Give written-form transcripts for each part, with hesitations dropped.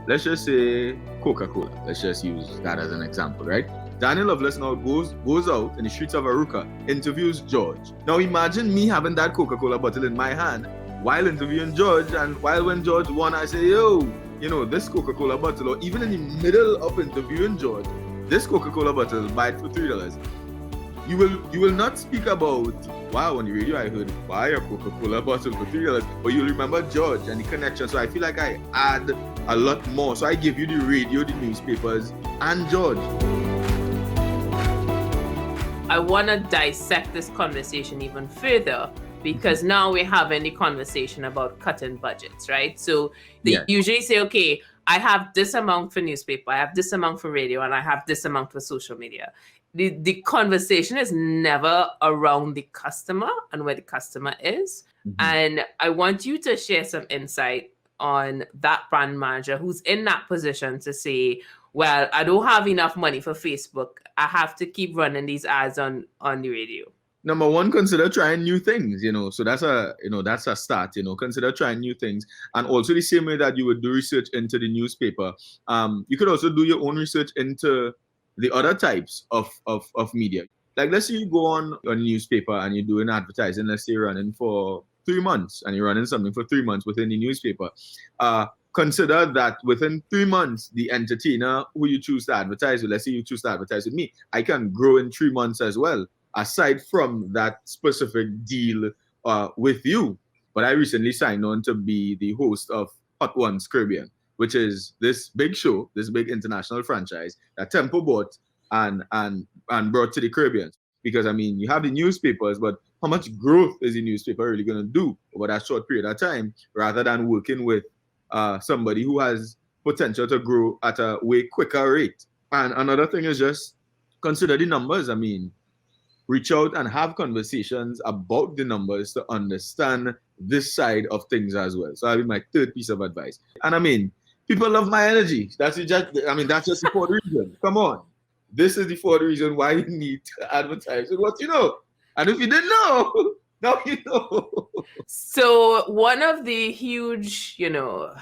let's just say Coca-Cola. Let's just use that as an example, right? Daniel Loveless now goes out in the streets of Aruca, interviews George. Now imagine me having that Coca-Cola bottle in my hand while interviewing George, and while when George won, I say, yo, this Coca-Cola bottle, or even in the middle of interviewing George, this Coca-Cola bottle, buy it for $3. You will not speak about, wow, on the radio I heard, buy a Coca-Cola bottle for $3, but you'll remember George and the connection. So I feel like I add a lot more. So I give you the radio, the newspapers, and George. I want to dissect this conversation even further, because now we're having the conversation about cutting budgets, right? So they usually say, okay, I have this amount for newspaper, I have this amount for radio, and I have this amount for social media. The conversation is never around the customer and where the customer is. Mm-hmm. And I want you to share some insight on that brand manager who's in that position to say, well, I don't have enough money for Facebook. I have to keep running these ads on the radio. Number one, consider trying new things, So that's a start, Consider trying new things. And also the same way that you would do research into the newspaper, you could also do your own research into the other types of media. Like, let's say you go on a newspaper and you're doing advertising, let's say you're running for 3 months and you're running something for 3 months within the newspaper. Consider that within 3 months, the entertainer who you choose to advertise with, let's say you choose to advertise with me, I can grow in 3 months as well, aside from that specific deal with you. But I recently signed on to be the host of Hot Ones Caribbean, which is this big show, this big international franchise that Tempo bought and brought to the Caribbean. Because, you have the newspapers, but how much growth is the newspaper really going to do over that short period of time, rather than working with somebody who has potential to grow at a way quicker rate? And another thing is just consider the numbers. Reach out and have conversations about the numbers to understand this side of things as well. So that'll be my third piece of advice. And people love my energy. That's just the fourth reason. Come on. This is the fourth reason why you need to advertise with what you know. And if you didn't know, now you know. So one of the huge, the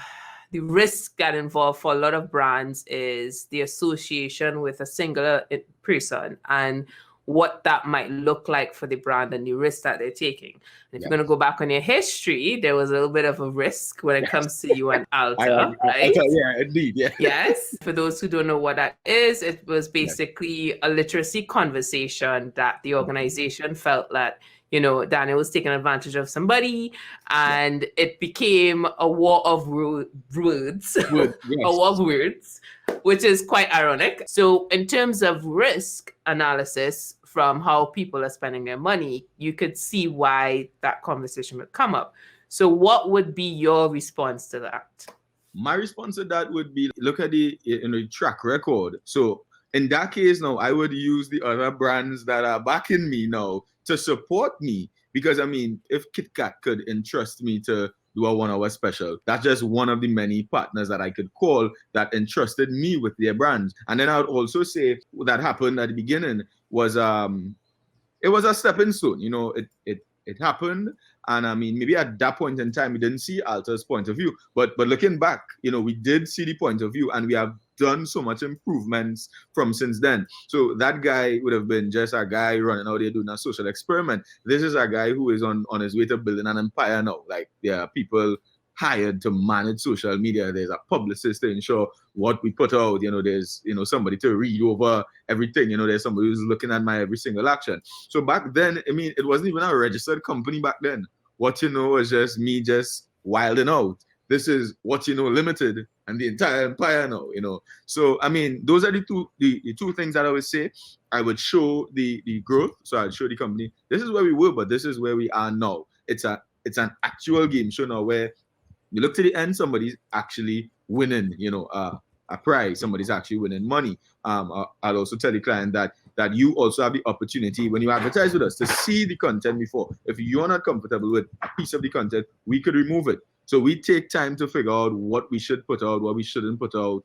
risk that involved for a lot of brands is the association with a singular person and what that might look like for the brand and the risk that they're taking. And if you're going to go back on your history, there was a little bit of a risk when it comes to you and ALTA, right? Yeah, indeed. Yeah. Yes. For those who don't know what that is, it was basically a literacy conversation that the organization felt that, Daniel was taking advantage of somebody, and it became a war of words, a war of words, which is quite ironic. So in terms of risk analysis from how people are spending their money, you could see why that conversation would come up. So what would be your response to that? My response to that would be, look at the track record. So in that case now, I would use the other brands that are backing me now to support me. Because if KitKat could entrust me to do a 1 hour special, that's just one of the many partners that I could call that entrusted me with their brands. And then I would also say that happened at the beginning was it was a stepping stone. It happened, and maybe at that point in time we didn't see ALTA's point of view, but looking back, we did see the point of view, and we have done so much improvements from since then. So that guy would have been just a guy running out there doing a social experiment. This is a guy who is on his way to building an empire now. Like, there are people hired to manage social media. There's a publicist to ensure what we put out. There's somebody to read over everything. There's somebody who's looking at my every single action. So back then, it wasn't even a registered company back then. What was just me just wilding out. This is What You Know Limited and the entire empire now. So those are the two things that I would say. I would show the growth. So I'd show the company, this is where we were, but this is where we are now. It's an actual game show now where you look to the end, somebody's actually winning, a prize. Somebody's actually winning money. I'll also tell the client that you also have the opportunity when you advertise with us to see the content before. If you're not comfortable with a piece of the content, we could remove it. So we take time to figure out what we should put out, what we shouldn't put out.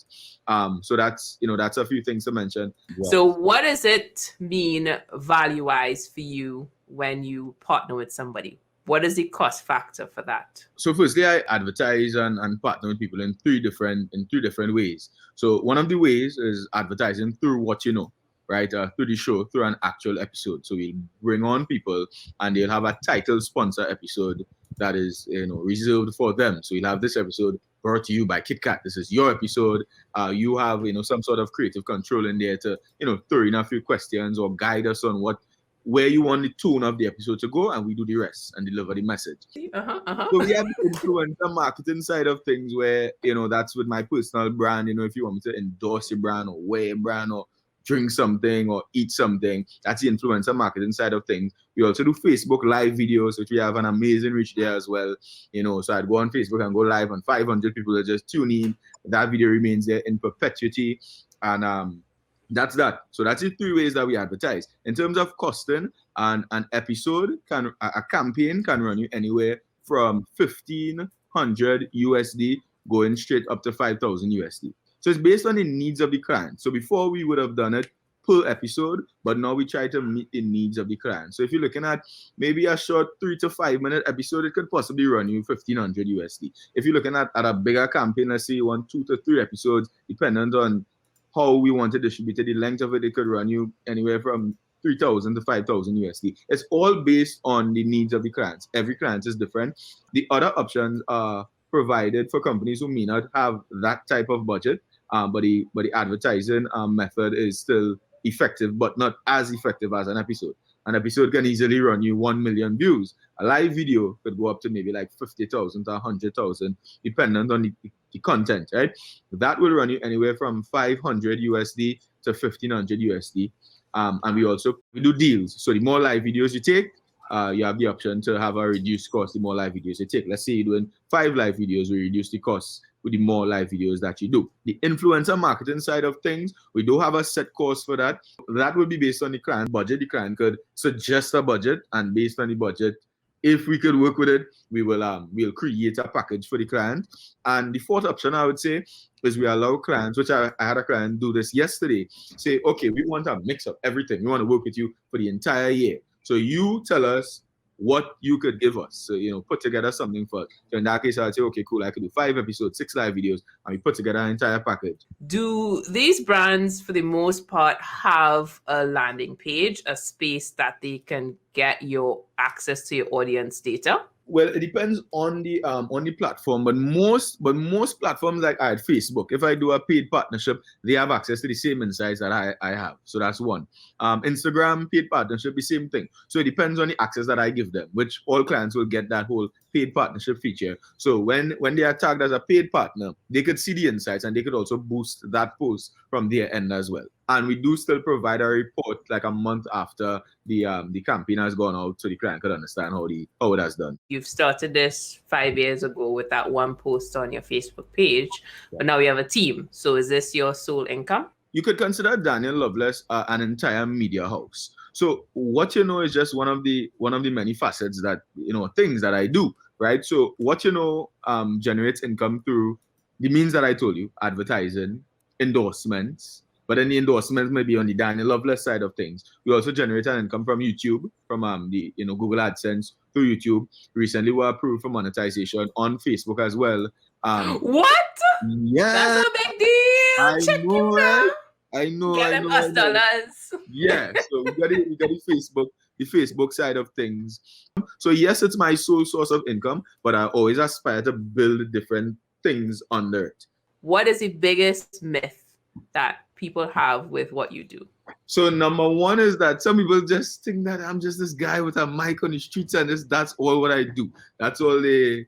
So that's a few things to mention. Yeah. So what does it mean value-wise for you when you partner with somebody? What is the cost factor for that? So firstly, I advertise and partner with people in three different ways. So one of the ways is advertising through What You Know, right? Through the show, through an actual episode. So we'll bring on people and they'll have a title sponsor episode that is, reserved for them. So you'll have this episode brought to you by KitKat. This is your episode. You have, some sort of creative control in there to, throw in a few questions or guide us on where you want the tone of the episode to go, and we do the rest and deliver the message. So we have the influencer marketing side of things where, that's with my personal brand. If you want me to endorse your brand or wear a brand or drink something or eat something, that's the influencer marketing side of things. We also do Facebook live videos, which we have an amazing reach there as well. So I'd go on Facebook and go live and 500 people will just tune in. That video remains there in perpetuity. And that's that. So that's the three ways that we advertise. In terms of costing, an episode a campaign can run you anywhere from $1,500 USD going straight up to $5,000 USD. So it's based on the needs of the client. So before we would have done it per episode, but now we try to meet the needs of the client. So if you're looking at maybe a short 3 to 5 minute episode, it could possibly run you $1,500 USD. If you're looking at a bigger campaign, let's say you want 2 to 3 episodes, dependent on how we want to distribute it, the length of it could run you anywhere from 3,000 to 5,000 USD. It's all based on the needs of the clients. Every client is different. The other options are provided for companies who may not have that type of budget, but the advertising method is still effective, but not as effective as an episode. An episode can easily run you 1 million views. A live video could go up to maybe like 50,000 to 100,000, depending on the content, right? That will run you anywhere from 500 USD to 1,500 USD. And we do deals. So the more live videos you take, you have the option to have a reduced cost the more live videos you take. Let's say you're doing 5 live videos, we reduce the cost with the more live videos that you do. The influencer marketing side of things, we do have a set cost for that. That will be based on the client budget. The client could suggest a budget, and based on the budget, if we could work with it, we'll create a package for the client. And the fourth option, I would say, is we allow clients, which I had a client do this yesterday, say, okay, we want to mix up everything. We want to work with you for the entire year. So you tell us what you could give us. So, put together something for us. So in that case, I would say, okay, cool, I could do 5 episodes, 6 live videos, and we put together an entire package. Do these brands, for the most part, have a landing page, a space that they can get your access to your audience data? Well, it depends on the platform, but most platforms like Facebook, if I do a paid partnership, they have access to the same insights that I have. So that's one. Instagram paid partnership, the same thing. So it depends on the access that I give them, which all clients will get that whole paid partnership feature. So when they are tagged as a paid partner, they could see the insights and they could also boost that post from their end as well. And we do still provide a report like a month after the campaign has gone out, so the client could understand how it has done. You've started this 5 years ago with that one post on your Facebook page, but now we have a team. So is this your sole income? You could consider Daniel Loveless an entire media house. So What You Know is just one of the many facets that, things that I do, right? So What You Know generates income through the means that I told you: advertising, endorsements. But then the endorsements may be on the Daniel Loveless side of things. We also generate an income from YouTube, from the Google AdSense through YouTube. Recently, we were approved for monetization on Facebook as well. What? Yeah, that's a big deal. Check you out. I know. Get them us dollars. Yeah, so we got the Facebook side of things. So yes, it's my sole source of income, but I always aspire to build different things under it. What is the biggest myth that people have with what you do? So number one is that some people just think that I'm just this guy with a mic on the streets and that's all what I do. That's all they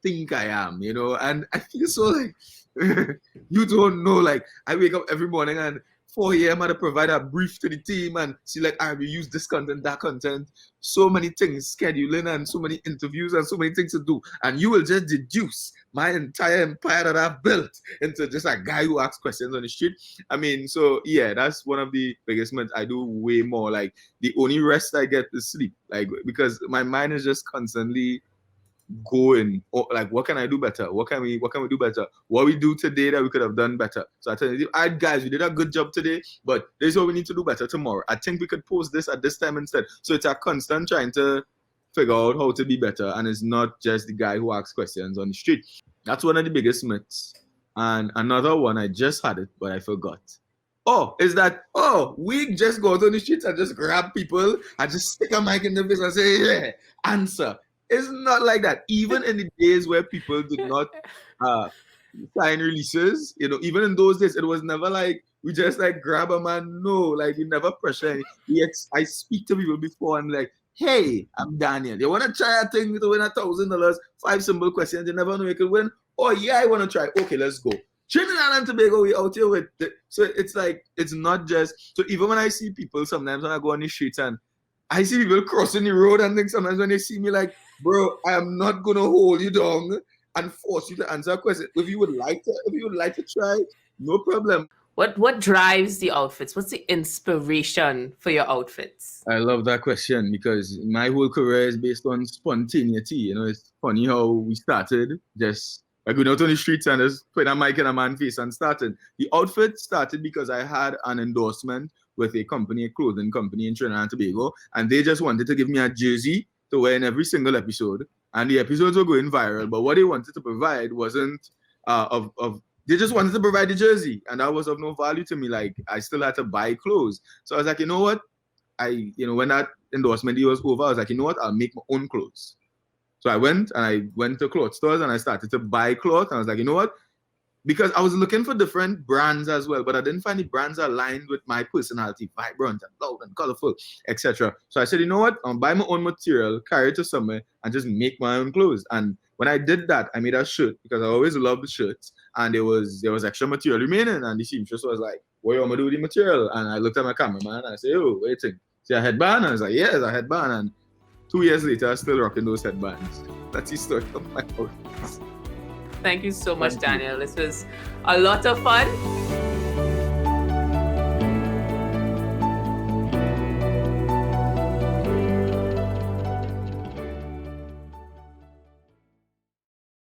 think I am, and I feel so like you don't know, like I wake up every morning and 4 a.m. I provide a brief to the team and see like, I will use this content, that content, so many things, scheduling and so many interviews and so many things to do. And you will just deduce my entire empire that I've built into just a guy who asks questions on the street. I mean, so yeah, that's one of the biggest myths. I do way more. Like the only rest I get is sleep, like because my mind is just constantly going, like, what can I do better? What can we do better? What we do today that we could have done better? So I tell you, all right, guys, we did a good job today, but this is what we need to do better tomorrow. I think we could post this at this time instead. So it's a constant trying to figure out how to be better, and it's not just the guy who asks questions on the street. That's one of the biggest myths. And another one, I just had it, but I forgot. Is that, we just go out on the streets and just grab people and just stick a mic in the face and say, yeah, answer. It's not like that. Even in the days where people did not sign releases, even in those days, it was never like, we just like grab a man. No, like we never pressure. I speak to people before and like, hey, I'm Daniel. You want to try a thing to win $1,000? 5 simple questions. You never know you can win. Oh, yeah, I want to try. Okay, let's go. Trinidad and Tobago, we out here with it. So it's like, it's not just, so even when I see people, sometimes when I go on the streets and I see people crossing the road and things, sometimes when they see me like, bro, I am not going to hold you down and force you to answer a question. If you would like to try, no problem. What drives the outfits? What's the inspiration for your outfits? I love that question because my whole career is based on spontaneity. It's funny how we started just like going out on the streets and just put a mic in a man's face and started. The outfit started because I had an endorsement with a clothing company in Trinidad and Tobago, and they just wanted to give me a jersey to wear in every single episode. And the episodes were going viral, but what they wanted to provide wasn't they just wanted to provide the jersey, and that was of no value to me. Like, I still had to buy clothes. So I was like, you know what? When that endorsement deal was over, I was like, you know what? I'll make my own clothes. So I went to cloth stores and I started to buy clothes. And I was like, you know what? Because I was looking for different brands as well, but I didn't find the brands aligned with my personality, vibrant and loud and colorful, etc. So I said, you know what? I'll buy my own material, carry it to somewhere, and just make my own clothes. And when I did that, I made a shirt because I always loved the shirts, and there was extra material remaining, and the seamstress was like, what you want me to do with the material? And I looked at my cameraman and I said, oh, what do you think? See a headband? And I was like, yeah, it's a headband. And 2 years later, I'm still rocking those headbands. That's the story of my outfits. Thank you so much, Daniel. This was a lot of fun.